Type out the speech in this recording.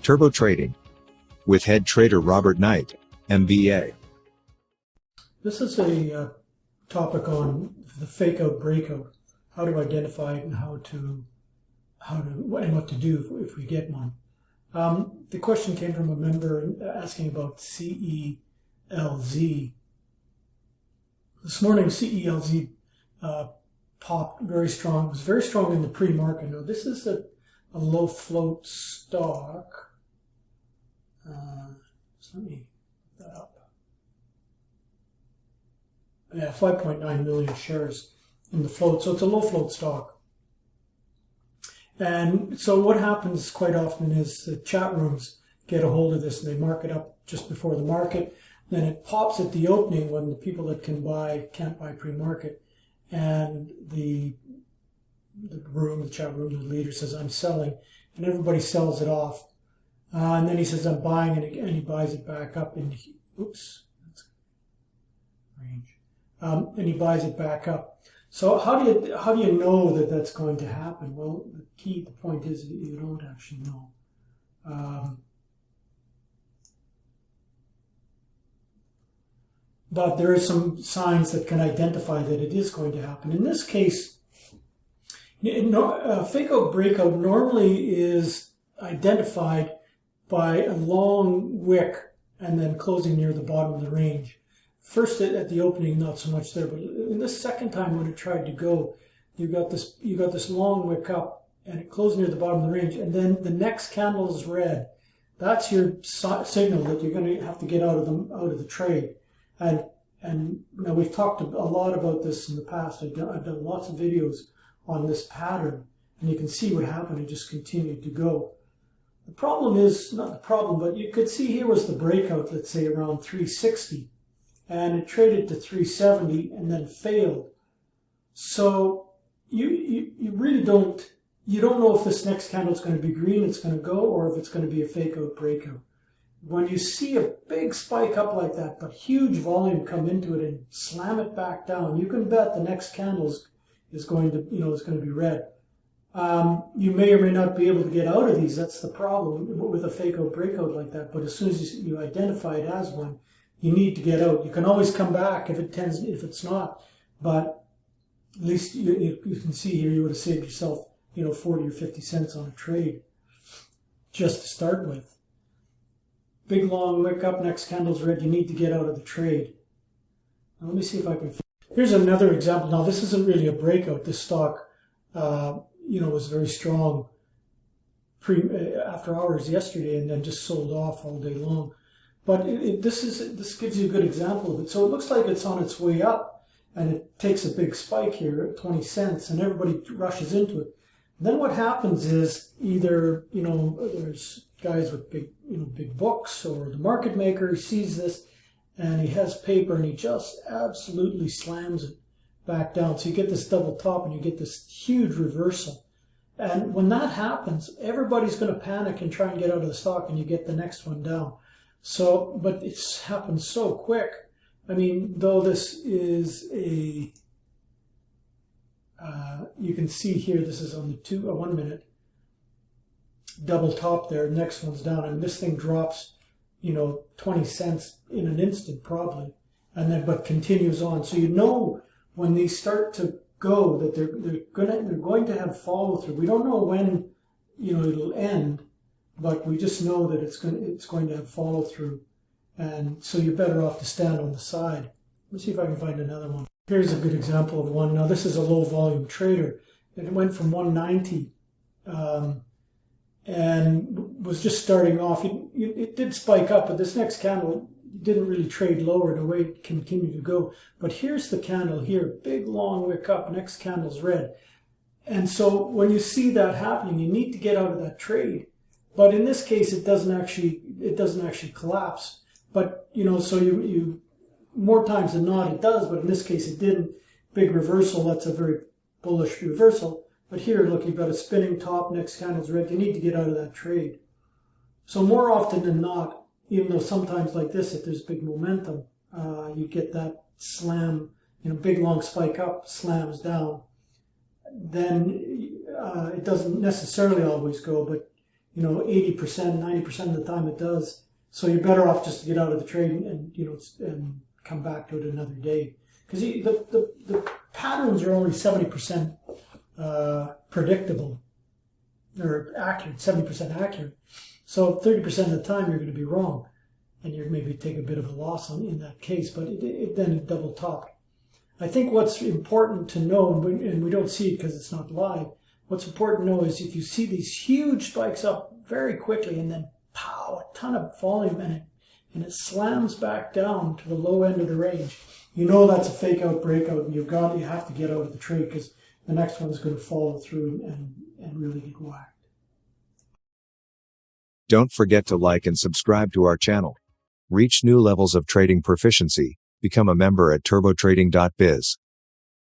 Turbo Trading with head trader Robert Knight, MBA. This is a topic on the fake-out breakout, how to identify it and and what to do if we get one. The question came from a member asking about CELZ. This morning, CELZ popped very strong. It was very strong in the pre-market. Now, this is a low float stock. So let me put that up. Yeah, 5.9 million shares in the float. So it's a low float stock. And so what happens quite often is the chat rooms get a hold of this and they mark it up just before the market. Then it pops at the opening when the people that can buy can't buy pre-market. And the chat room, the leader says, I'm selling. And everybody sells it off. And then he says, I'm buying it again. And he buys it back up. And oops, that's range. And he buys it back up. So how do you know that that's going to happen? Well, the point is that you don't actually know. But there are some signs that can identify that it is going to happen. In this case, fake-out breakout normally is identified by a long wick and then closing near the bottom of the range. First at the opening, not so much there, but in the second time when it tried to go, you got this long wick up and it closed near the bottom of the range, and then the next candle is red. That's your signal that you're going to have to get out of the trade. And now we've talked a lot about this in the past. I've done lots of videos on this pattern, and you can see what happened. It just continued to go. The problem is, not the problem, but you could see here was the breakout, let's say around 360, and it traded to 370 and then failed. So you really don't know if this next candle is going to be green, it's going to go, or if it's going to be a fake out breakout. When you see a big spike up like that, but huge volume come into it and slam it back down, you can bet the next candle is going to be red. You may or may not be able to get out of these. That's the problem with a fake out breakout like that. But as soon as you identify it as one, you need to get out. You can always come back if it's not. But at least you can see here you would have saved yourself 40 or 50 cents on a trade just to start with. Big long wick up, next candle's red. You need to get out of the trade. Now let me see if I can. Here's another example. Now this isn't really a breakout. This stock, was very strong after hours yesterday, and then just sold off all day long. But this gives you a good example of it. So it looks like it's on its way up, and it takes a big spike here at 20 cents, and everybody rushes into it. And then what happens is either there's guys with big books, or the market maker sees this and he has paper and he just absolutely slams it back down. So you get this double top and you get this huge reversal. And when that happens, everybody's going to panic and try and get out of the stock, and you get the next one down. So, but it's happened so quick. I mean, though this is you can see here, this is on the 1 minute. Double top there, next one's down, and this thing drops 20 cents in an instant probably, and then but continues on. So when these start to go that they're going to have follow through. We don't know when it'll end, but we just know that it's going to have follow through, and so you're better off to stand on the side. Let's see if I can find another one. Here's a good example of one. Now this is a low volume trader, and it went from 190. And was just starting off. It did spike up, but this next candle didn't really trade lower, and away it continued to go. But here's the candle here, big long wick up, next candle's red. And so when you see that happening, you need to get out of that trade. But in this case, it doesn't actually collapse. But so you more times than not it does, but in this case it didn't. Big reversal, that's a very bullish reversal. But here, look, you've got a spinning top, next candle's red. You need to get out of that trade. So more often than not, even though sometimes like this, if there's big momentum, you get that slam, big long spike up, slams down. Then it doesn't necessarily always go, but 80%, 90% of the time it does. So you're better off just to get out of the trade and come back to it another day. Because the patterns are only 70% predictable or accurate, 70% accurate. So 30% of the time you're going to be wrong, and you're maybe take a bit of a loss in that case, but then it double topped. I think what's important to know, and we don't see it because it's not live, what's important to know is if you see these huge spikes up very quickly and then pow, a ton of volume and it slams back down to the low end of the range, that's a fake out breakout, and you have to get out of the trade because the next one's going to follow through and really get whacked. Don't forget to like and subscribe to our channel. Reach new levels of trading proficiency. Become a member at turbotrading.biz.